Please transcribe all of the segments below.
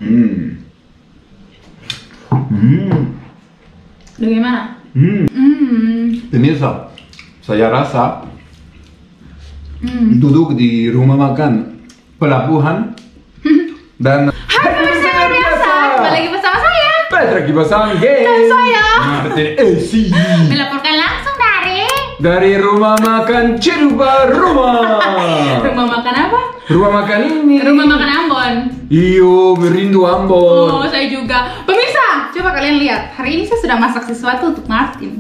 Hmm. Bagaimana? Pemirsa, saya rasa duduk di rumah makan pelabuhan dan Hai pemirsa yang luar biasa, kembali lagi bersama saya Petra Kibasangge dan saya Martin Esi melaporkan langsung dari rumah makan Ciruba Rumah. rumah makan apa? Rumah makan ini. Rumah makan Ambon. Iyo, merindu Ambon. Oh, saya juga. Pemirsa, coba kalian lihat. Hari ini saya sudah masak sesuatu untuk Martin.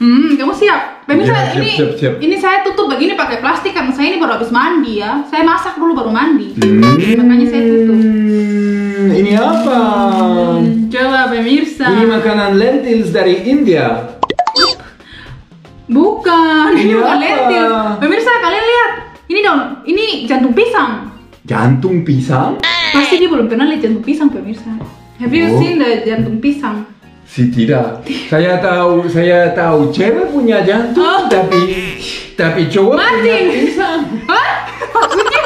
Kamu siap? Pemirsa, Ya, siap. ini saya tutup begini pakai plastik karena saya ini baru habis mandi ya. Saya masak dulu baru mandi. Makanya saya tutup. Ini apa? Coba pemirsa. Ini makanan lentils dari India. Bukan, ini Ini bukan apa? lentil. Pemirsa, kalian lihat. Ini daun, ini jantung pisang. Jantung pisang? Pasti dia belum pernah lihat jantung pisang, pemirsa. Have you seen the jantung pisang? Si tidak. Saya tahu cewek punya jantung, tapi cowok punya Martin. pisang. Hah? Maksudnya?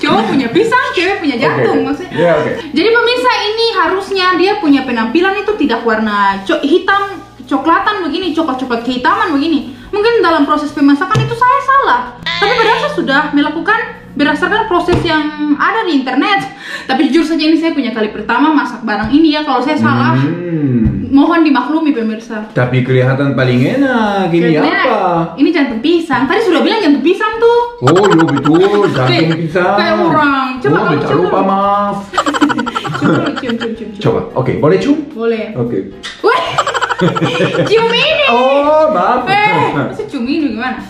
Cowok punya pisang, cewek punya jantung. Oke. Maksudnya. Ya, oke. Jadi pemirsa, ini harusnya dia punya penampilan itu tidak warna hitam, coklatan begini, coklat-coklat kehitaman begini. Mungkin dalam proses pemasakan itu saya salah. Tapi padahal saya sudah melakukan berdasarkan proses yang ada di internet. Tapi jujur saja ini saya punya kali pertama masak barang ini ya. Kalau saya salah, mohon dimaklumi pemirsa. Tapi kelihatan paling enak. Ini Kelihatannya, apa? ini jantung pisang. Tadi sudah bilang jantung pisang tuh. Oh iya betul, jantung pisang. Kayak orang. Coba oh, kamu tidak cium lupa, dulu. maaf. Coba dulu, cium. Coba, oke, boleh cium? Boleh. Oke. Wah, cium ini. Oh, maaf. Masa cium ini gimana?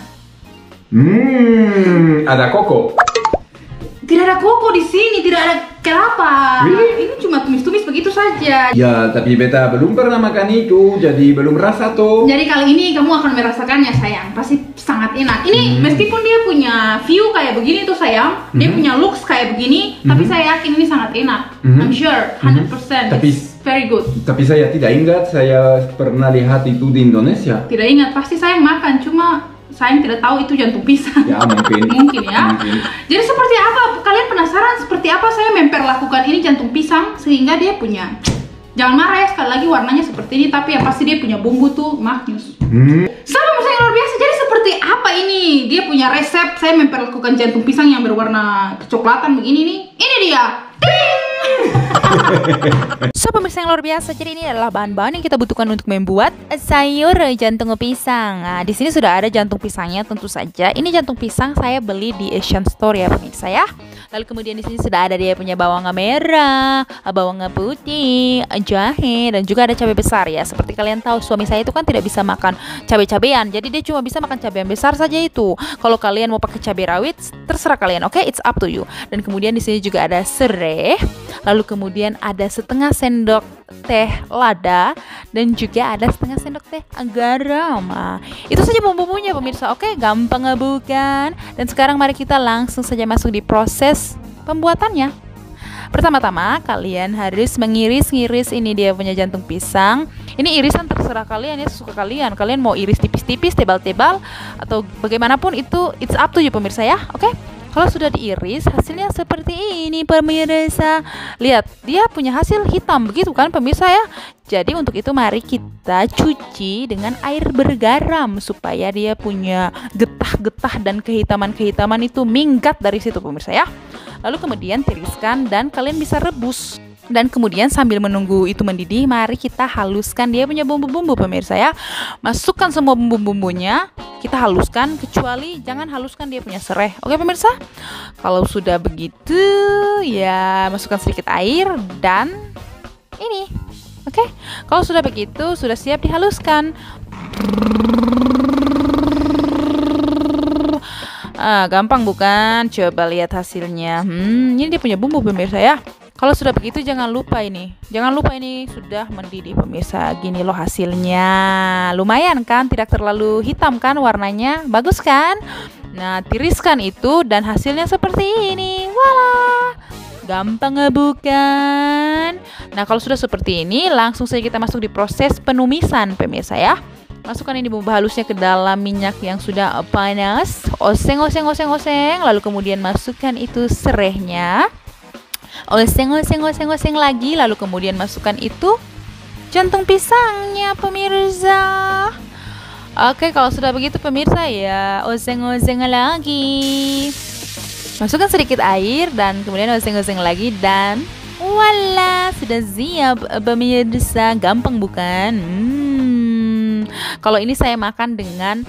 Ada koko. Tidak ada koko di sini, tidak ada kelapa. Really? Ini cuma tumis-tumis begitu saja. Ya, tapi beta belum pernah makan itu, jadi belum rasa tuh. Jadi kali ini kamu akan merasakannya sayang, pasti sangat enak. Ini meskipun dia punya view kayak begini tuh sayang, dia punya looks kayak begini, tapi saya yakin ini sangat enak. I'm sure, 100%. Tapi- It's very good. Tapi saya tidak ingat saya pernah lihat itu di Indonesia. Tidak ingat, pasti sayang makan, cuma sayang tidak tahu itu jantung pisang. Ya, mungkin. Mungkin ya. Mungkin. Jadi seperti apa? Kalian penasaran seperti apa saya memperlakukan ini jantung pisang sehingga dia punya. Jangan marah ya, sekali lagi warnanya seperti ini, tapi yang pasti dia punya bumbu tuh maknyus. Sama yang luar biasa. Jadi seperti apa ini? Dia punya resep saya memperlakukan jantung pisang yang berwarna kecoklatan begini nih. Ini dia. So pemirsa yang luar biasa, jadi ini adalah bahan-bahan yang kita butuhkan untuk membuat sayur jantung pisang. Nah, di sini sudah ada jantung pisangnya tentu saja. Ini jantung pisang saya beli di Asian Store ya pemirsa ya. Lalu kemudian di sini sudah ada dia punya bawang merah, bawang putih, jahe, dan juga ada cabai besar ya. Seperti kalian tahu suami saya itu kan tidak bisa makan cabai-cabean, jadi dia cuma bisa makan cabai yang besar saja itu. Kalau kalian mau pakai cabai rawit, terserah kalian. Oke, it's up to you. Dan kemudian di sini juga ada serai. Lalu kemudian ada setengah sendok teh lada dan juga ada setengah sendok teh garam. Nah, itu saja bumbu-bumbunya pemirsa. Oke, gampang bukan? Dan sekarang mari kita langsung saja masuk di proses pembuatannya. Pertama-tama kalian harus mengiris-ngiris ini dia punya jantung pisang. Ini irisan terserah kalian ya, sesuka kalian. Kalian mau iris tipis-tipis, tebal-tebal, atau bagaimanapun itu it's up to you pemirsa ya. Oke? Kalau sudah diiris, hasilnya seperti ini pemirsa. Lihat, dia punya hasil hitam begitu kan pemirsa ya. Jadi untuk itu mari kita cuci dengan air bergaram supaya dia punya getah-getah dan kehitaman-kehitaman itu minggat dari situ pemirsa ya. Lalu kemudian tiriskan dan kalian bisa rebus. Dan kemudian sambil menunggu itu mendidih, mari kita haluskan dia punya bumbu-bumbu pemirsa ya. Masukkan semua bumbu-bumbunya, kita haluskan, kecuali jangan haluskan dia punya serai. Oke pemirsa? Kalau sudah begitu, ya masukkan sedikit air dan ini. Oke? Kalau sudah begitu, sudah siap dihaluskan. Gampang bukan? Coba lihat hasilnya. Ini dia punya bumbu pemirsa ya. Kalau sudah begitu jangan lupa ini sudah mendidih pemirsa. Gini loh hasilnya. Lumayan kan? Tidak terlalu hitam kan warnanya? Bagus kan? Nah, tiriskan itu dan hasilnya seperti ini. Walah. Gampang bukan? Nah, kalau sudah seperti ini, langsung saja kita masuk di proses penumisan pemirsa ya. Masukkan ini bumbu halusnya ke dalam minyak yang sudah panas. Oseng. Lalu kemudian masukkan itu serainya. Oseng lagi, lalu kemudian masukkan itu jantung pisangnya, pemirsa. Oke, kalau sudah begitu pemirsa ya, oseng lagi. Masukkan sedikit air dan kemudian oseng lagi dan voila, sudah siap pemirsa. Gampang bukan? Kalau ini saya makan dengan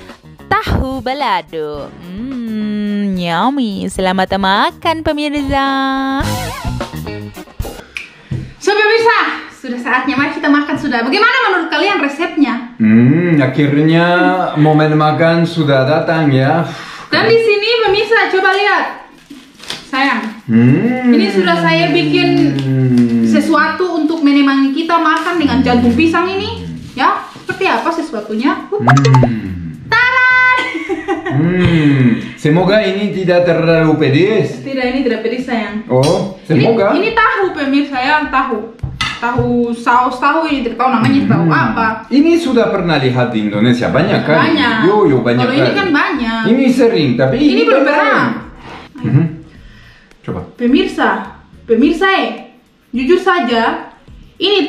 tahu balado. Yummy. Selamat makan pemirsa. So pemirsa, sudah saatnya mari kita makan sudah. Bagaimana menurut kalian resepnya? Akhirnya momen makan sudah datang ya. Dan di sini pemirsa coba lihat. Sayang. Ini sudah saya bikin sesuatu untuk menemani kita makan dengan jantung pisang ini. Ya, seperti apa sesuatunya? Taran! Semoga ini tidak terlalu pedes. Tidak, ini tidak pedes sayang. Oh, semoga. Ini tahu pemirsa ya, tahu saus tahu ini tidak tahu namanya tahu apa. Ini sudah pernah lihat di Indonesia banyak kan? Banyak. Yo banyak. Kalau ini kan banyak. Ini sering, tapi ini belum pernah. Coba. Pemirsa, jujur saja, ini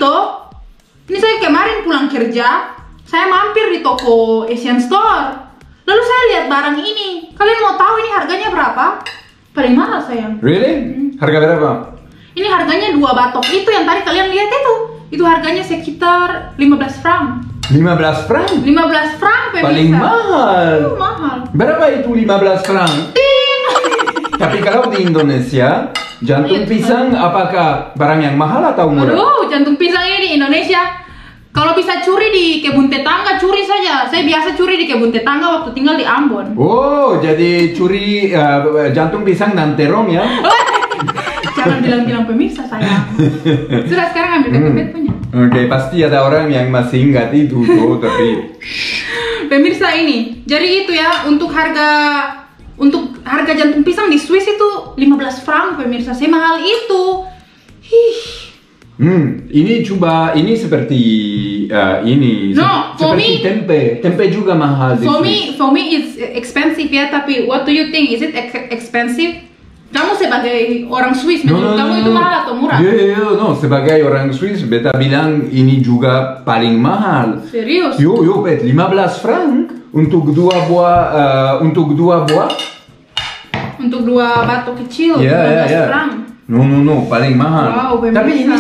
saya kemarin pulang kerja, saya mampir di toko Asian Store. Lalu saya lihat barang ini. Kalian mau tahu ini harganya berapa? Paling mahal sayang. Really? Harga berapa? Ini harganya 2 batok itu yang tadi kalian lihat itu. Itu harganya sekitar 15 franc. 15 franc? 15 franc pemirsa. Paling mahal. Mahal. Berapa itu 15 franc? Tapi kalau di Indonesia, jantung pisang apakah barang yang mahal atau murah? Aduh, jantung pisang ini di Indonesia. Kalau bisa curi di kebun tetangga, curi saja. Saya biasa curi di kebun tetangga waktu tinggal di Ambon. Oh, jadi curi jantung pisang dan terong ya? Jangan bilang-bilang pemirsa sayang. Sudah sekarang ambil pepet punya. Oke, pasti ada orang yang masih ingat itu tapi pemirsa ini. Jadi itu ya untuk harga jantung pisang di Swiss itu 15 franc pemirsa. Semahal itu. Ini seperti ini. No, seperti tempe juga mahal. For me it's expensive ya. Tapi what do you think? Is it expensive? Kamu sebagai orang Swiss, menurut kamu itu mahal atau murah? No, sebagai orang Swiss, beta bilang ini juga paling mahal. Serius? Bet 15 franc untuk dua buah. Untuk 2 batok kecil, 15 franc. No, paling mahal. Wow, tapi ini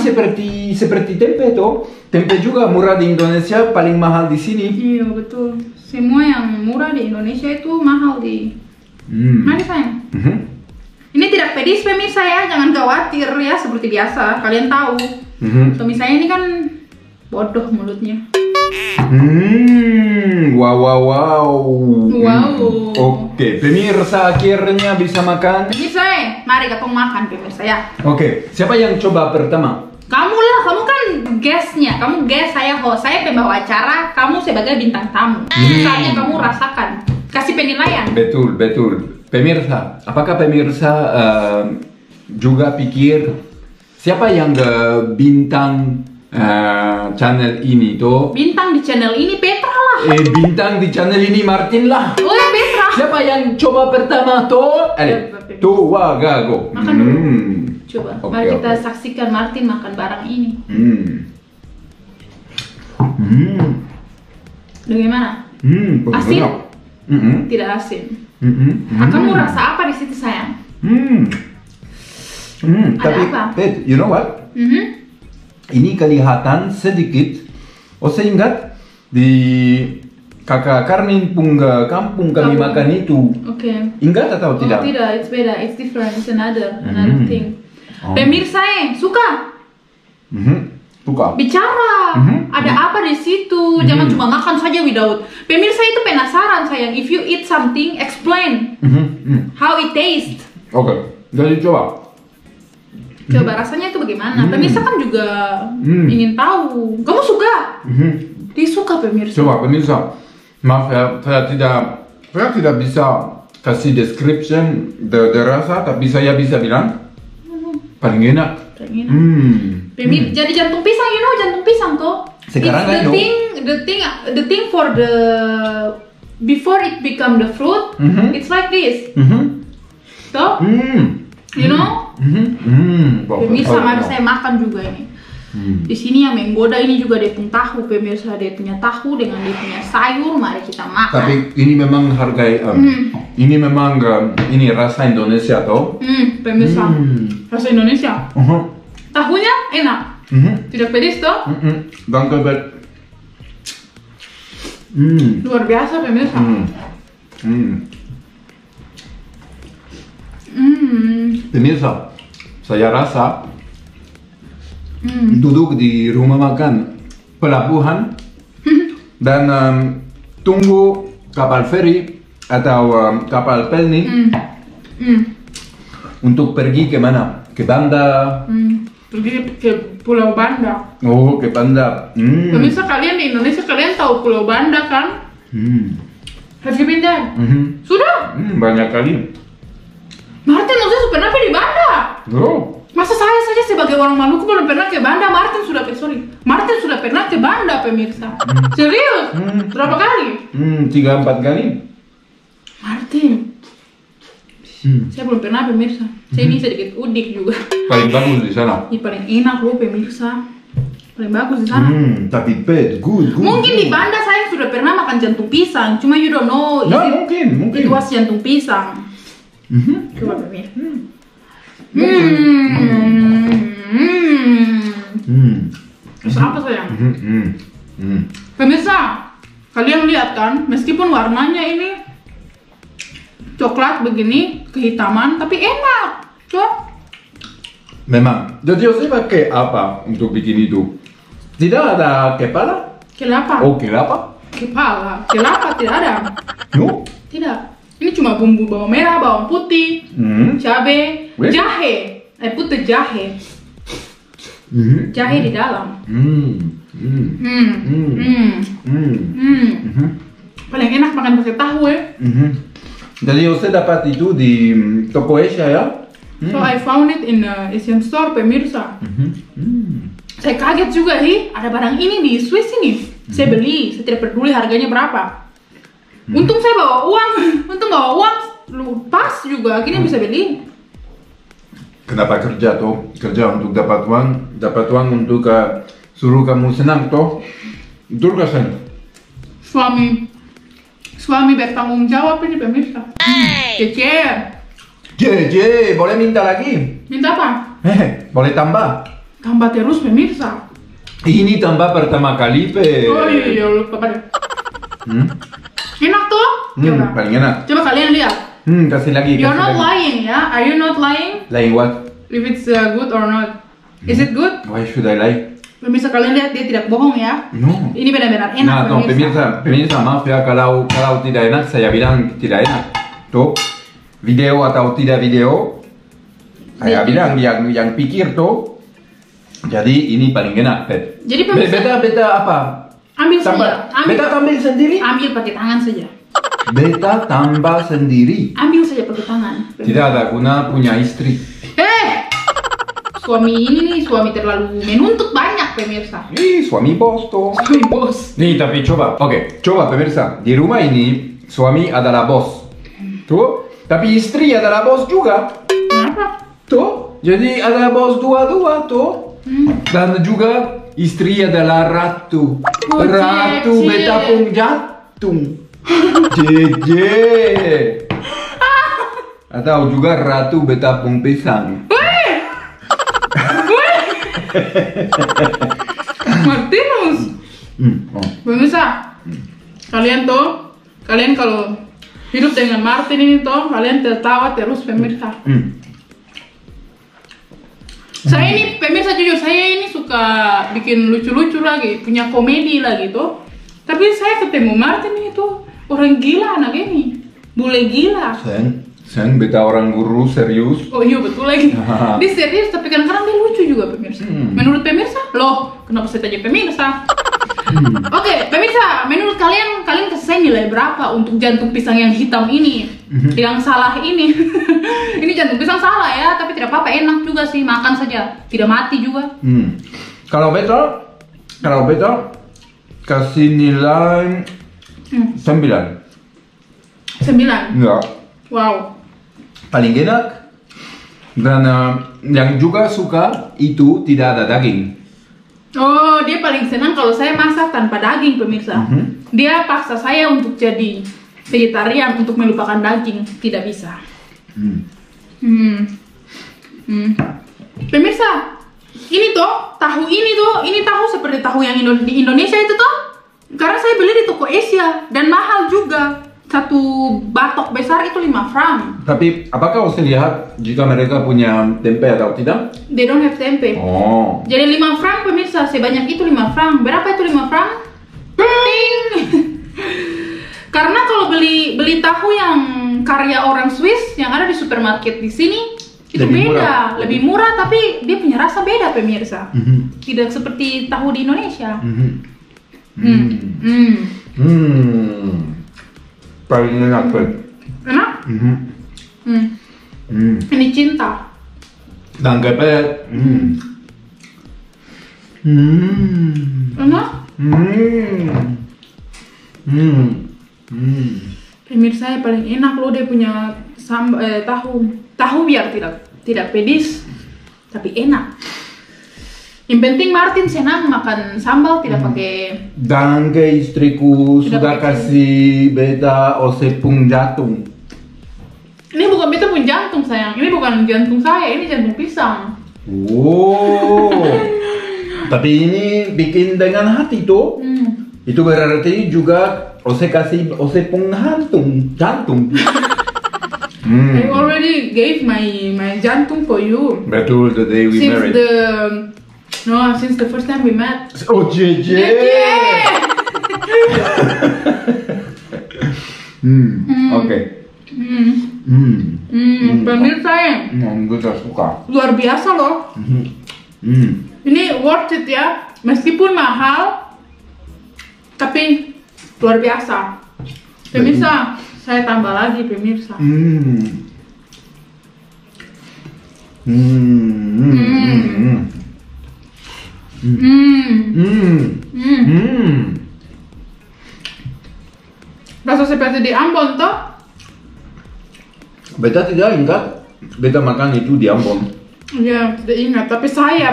seperti tempe toh. Tempe juga murah di Indonesia, paling mahal di sini. Iya betul. Semua yang murah di Indonesia itu mahal di. Mari sayang. Ini tidak pedes pemirsa ya, jangan khawatir ya seperti biasa. Kalian tahu. Tommy saya ini kan bodoh mulutnya. Wow. Oke, pemirsa akhirnya bisa makan. Pemirsa, mari kita makan pemirsa ya. Oke, siapa yang coba pertama? Kamu lah, kamu kan guestnya. Kamu guest, saya host, saya pembawa acara. Kamu sebagai bintang tamu. Saatnya kamu rasakan. Kasih penilaian. Betul. Pemirsa, apakah pemirsa juga pikir siapa yang bintang channel ini toh? Bintang di channel ini Petra lah. Bintang di channel ini Martin lah. Oh ya Petra. Siapa yang coba pertama toh? Tuh, gago. Makan dulu. Coba, mari kita Okay. saksikan Martin makan barang ini. Bagaimana? Asin? Tidak asin. Kamu rasa apa di situ sayang? Tapi, apa? you know what? Ini kelihatan sedikit. Saya ingat di kakak Karnin Pungga kampung kami makan itu. Oke. Ingat atau tidak? Oh tidak, it's beda, it's different, it's another thing. Pemirsa suka? Suka. Bicara, ada apa di situ? Jangan cuma makan saja without. Pemirsa itu penasaran sayang. If you eat something, explain how it tastes. Oke, jadi coba. Coba rasanya itu bagaimana? Pemirsa kan juga ingin tahu. Kamu suka? Dia suka pemirsa. Coba pemirsa. Maaf ya, saya tidak bisa kasih description the rasa, tapi saya bisa bilang paling enak. Jadi jantung pisang, you know jantung pisang toh. Sekarang it's the thing for the before it become the fruit, it's like this. Toh? You know? Pemirsa, mari saya makan juga ini. Di sini yang menggoda ini juga dia punya tahu, pemirsa, dia punya tahu dengan dia punya sayur, mari kita makan. Tapi ini memang hargai, ini memang ini rasa Indonesia toh? Pemirsa, rasa Indonesia. Tahunya enak, tidak pedes toh? Danke bet. Luar biasa pemirsa. Pemirsa, saya rasa duduk di rumah makan pelabuhan dan tunggu kapal feri atau kapal pelni untuk pergi ke mana? Ke Banda. Pergi ke Pulau Banda. Oh, ke Banda. Pemirsa, kalian di Indonesia kalian tahu Pulau Banda kan? Have you been there? Sudah? Banyak kali. Martin sudah pernah di Banda. Oh. Masa saya saja sebagai orang Maluku belum pernah ke Banda? Martin sudah pernah ke Banda, pemirsa. Serius? Berapa kali? 3-4 kali. Martin, saya belum pernah, pemirsa. Saya ini sedikit udik juga. Paling bagus di sana. Ini paling enak loh, pemirsa. Paling bagus di sana. Tapi good. Mungkin di Banda saya sudah pernah makan jantung pisang, cuma you don't know. No, mungkin. Itu was jantung pisang. Coba pemirsa. Terus apa sayang? Pemirsa, kalian lihat kan, meskipun warnanya ini coklat begini, kehitaman, tapi enak. Coba. Memang. Jadi Jose pakai apa untuk bikin itu? Tidak ada kepala? Kelapa. Oh, kelapa? Kepala. Kelapa tidak ada. No? Tidak. Ini cuma bumbu bawang merah, bawang putih, cabai, jahe. Putih jahe. Jahe di dalam. Paling enak makan pakai tahu ya. Jadi Jose dapat itu di toko Asia ya? So I found it in Asian store, pemirsa. Saya kaget juga ada barang ini di Swiss ini. Saya beli, saya tidak peduli harganya berapa. Untung saya bawa uang, pas juga, akhirnya bisa beli. Kenapa kerja toh? Kerja untuk dapat uang untuk suruh kamu senang toh? Betul gak Sen? Suami bertanggung jawab ini pemirsa. Jeje, boleh minta lagi? Minta apa? Boleh tambah? Tambah terus pemirsa. Ini tambah pertama kali Oh iya, lupa pada. Enak tuh? Paling enak. Coba kalian lihat. Kasih lagi. You're not lying ya? Are you not lying? Lying what? If it's good or not? Is it good? Why should I lie? Pemirsa, kalian lihat dia tidak bohong ya? No. Ini benar-benar enak. Nah, pemirsa maaf ya kalau tidak enak saya bilang tidak enak. Tuh video atau tidak video saya bilang yang pikir tuh. Jadi ini paling enak, Pet. Jadi pemirsa, beta apa? Ambil saja. Beta ambil sendiri? Ambil pakai tangan saja. Beta tambah sendiri. Ambil saja pakai tangan. Tidak ada guna punya istri. Suami ini nih, suami terlalu menuntut banyak pemirsa. Suami bos tuh. Suami bos. Nih tapi coba, coba pemirsa. Di rumah ini suami adalah bos. Tuh, tapi istri adalah bos juga. Kenapa? Tuh, jadi ada bos dua-dua tuh. Dan juga istri adalah ratu. Ratu beta pun jantung. Jeje. Atau juga ratu beta pun pisang. Martinus. Pemirsa, kalian kalau hidup dengan Martin ini kalian tertawa terus pemirsa. Saya ini pemirsa jujur, saya ini suka bikin lucu-lucu lagi, punya komedi lagi tuh. Tapi saya ketemu Martin itu orang gila anak ini, bule gila. Sen beta orang guru serius. Oh iya betul lagi. Dia serius tapi kadang-kadang dia lucu juga pemirsa. Menurut pemirsa, loh kenapa saya tanya pemirsa? Oke, pemirsa, menurut kalian kasih saya nilai berapa untuk jantung pisang yang hitam ini? Yang salah ini. Ini jantung pisang salah ya, tapi tidak apa-apa, enak juga sih, makan saja, tidak mati juga. Kalau beta kasih nilai 9. 9. Enggak. Wow. Paling enak Dan yang juga suka itu tidak ada daging. Oh, dia paling senang kalau saya masak tanpa daging, pemirsa. Dia paksa saya untuk jadi vegetarian, untuk melupakan daging. Tidak bisa. Pemirsa, ini tahu seperti tahu yang di Indonesia itu toh. Karena saya beli di toko Asia dan mahal juga. Satu batok besar itu 5 franc. Tapi apakah Ose lihat jika mereka punya tempe atau tidak? They don't have tempe. Oh. Jadi 5 franc pemirsa, sebanyak itu 5 franc. Berapa itu 5 franc? Ting. Karena kalau beli tahu yang karya orang Swiss yang ada di supermarket di sini itu lebih beda, murah. lebih murah tapi dia punya rasa beda pemirsa. Tidak seperti tahu di Indonesia. Paling enak, Pak. Enak? Ini cinta. Dan gepet. Enak? Pemirsa yang paling enak loh, dia punya tahu biar tidak pedis tapi enak. Yang penting Martin senang makan sambal tidak pakai. Dan ke istriku Tidak sudah pakai kasih beta Ose pun jantung. Ini bukan beta pun jantung sayang, ini bukan jantung saya, ini jantung pisang. Oh. Tapi ini bikin dengan hati tuh. Itu berarti juga Ose kasih Ose pun jantung. I already gave my jantung for you. Betul, the day we married. Since the first time we met. Oh, JJ. Oke. Pemirsa yang Kita suka. luar biasa loh. Ini worth it ya, meskipun mahal, tapi luar biasa. Pemirsa, saya tambah lagi pemirsa. Rasa seperti di Ambon toh? Beta tidak ingat beta makan itu di Ambon. Iya, tidak ingat. Tapi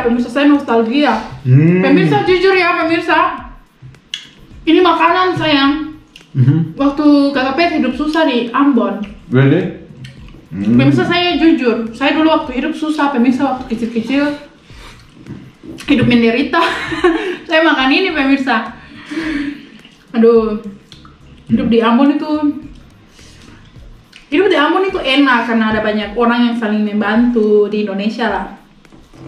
pemirsa saya nostalgia. Pemirsa jujur ya pemirsa, ini makanan sayang. Waktu kakak Pet hidup susah di Ambon. Really? Pemirsa saya jujur, saya dulu waktu hidup susah pemirsa, waktu kecil-kecil hidup menderita. Saya makan ini pemirsa. Aduh, hidup di Ambon itu enak karena ada banyak orang yang saling membantu di Indonesia lah.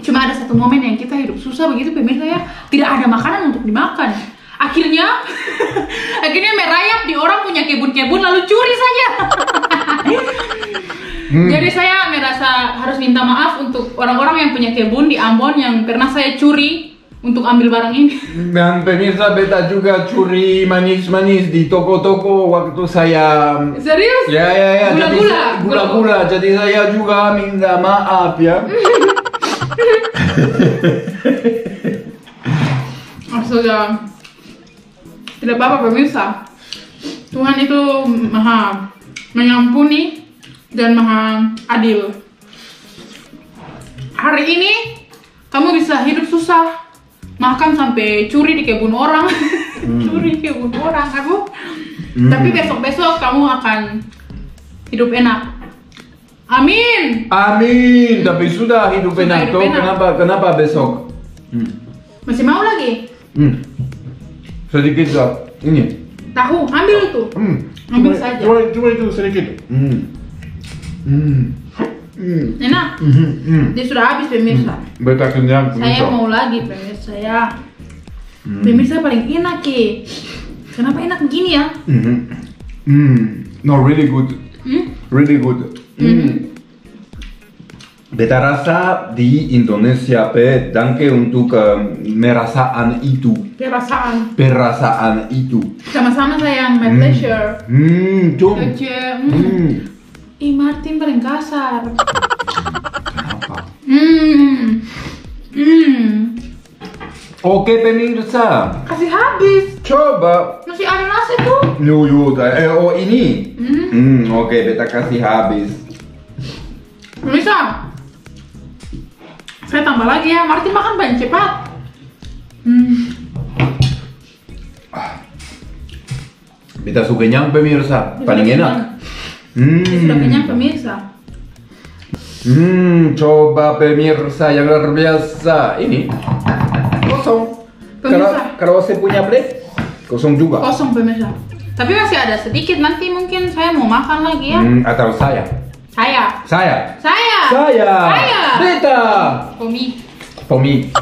Cuma ada satu momen yang kita hidup susah begitu pemirsa ya, tidak ada makanan untuk dimakan. Akhirnya merayap di orang punya kebun-kebun lalu curi saja. Jadi saya merasa harus minta maaf untuk orang-orang yang punya kebun di Ambon yang pernah saya curi untuk ambil barang ini. Dan pemirsa beta juga curi manis-manis di toko-toko waktu saya. Serius? Ya. Gula-gula. Jadi saya juga minta maaf ya. Maksudnya tidak apa-apa pemirsa. Tuhan itu maha mengampuni dan maha adil. Hari ini kamu bisa hidup susah, makan sampai curi di kebun orang. Curi di kebun orang, aku. Tapi besok-besok kamu akan hidup enak. Amin. Amin. Tapi sudah hidup enak tuh. Kenapa besok? Masih mau lagi? Sedikit lah. Ini. Tahu, ambil itu. Ambil saja. Cuma itu sedikit. Enak. Dia sudah habis pemirsa. Beta kenyang Saya mau lagi pemirsa ya. Pemirsa paling enak Ki. Kenapa enak begini ya? No, really good. Really good. Beta rasa di Indonesia danke untuk merasaan itu. Perasaan itu. Sama-sama sayang, my pleasure. Jom. Martin paling kasar. Kenapa? Oke pemirsa, kasih habis. Coba. Masih ada nasi tuh. Ini. Oke, beta kasih habis. Pemirsa, Saya tambah lagi ya, Martin makan banyak cepat. Beta suka kenyang pemirsa, paling enak. Sudah kenyang pemirsa. Coba pemirsa yang luar biasa. Ini kosong. Pemirsa. Kalau saya punya plate, kosong juga. Kosong pemirsa. Tapi masih ada sedikit, nanti mungkin saya mau makan lagi ya. Atau saya. Saya. Beta. Pomi.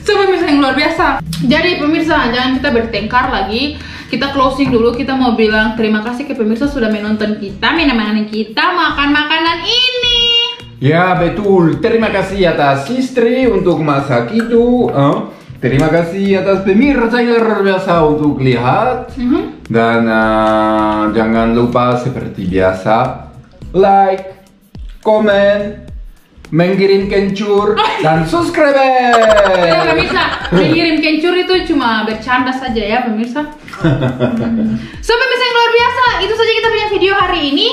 So pemirsa yang luar biasa. Jadi pemirsa, jangan kita bertengkar lagi. Kita closing dulu. Kita mau bilang terima kasih ke pemirsa sudah menonton kita, menemani kita makan makanan ini. Ya betul. Terima kasih atas istri untuk masak itu. Terima kasih atas pemirsa yang luar biasa untuk lihat. Dan jangan lupa seperti biasa, like, komen, mengirim kencur, dan subscribe. Ya pemirsa, mengirim kencur itu cuma bercanda saja ya pemirsa. So pemirsa yang luar biasa, itu saja kita punya video hari ini.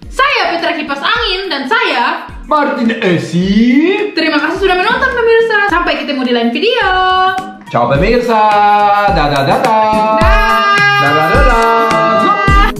Saya Petra Kipas Angin dan saya Martin Esi. terima kasih sudah menonton pemirsa. Sampai ketemu di lain video. Ciao pemirsa. Dadah. Dah. Dadah.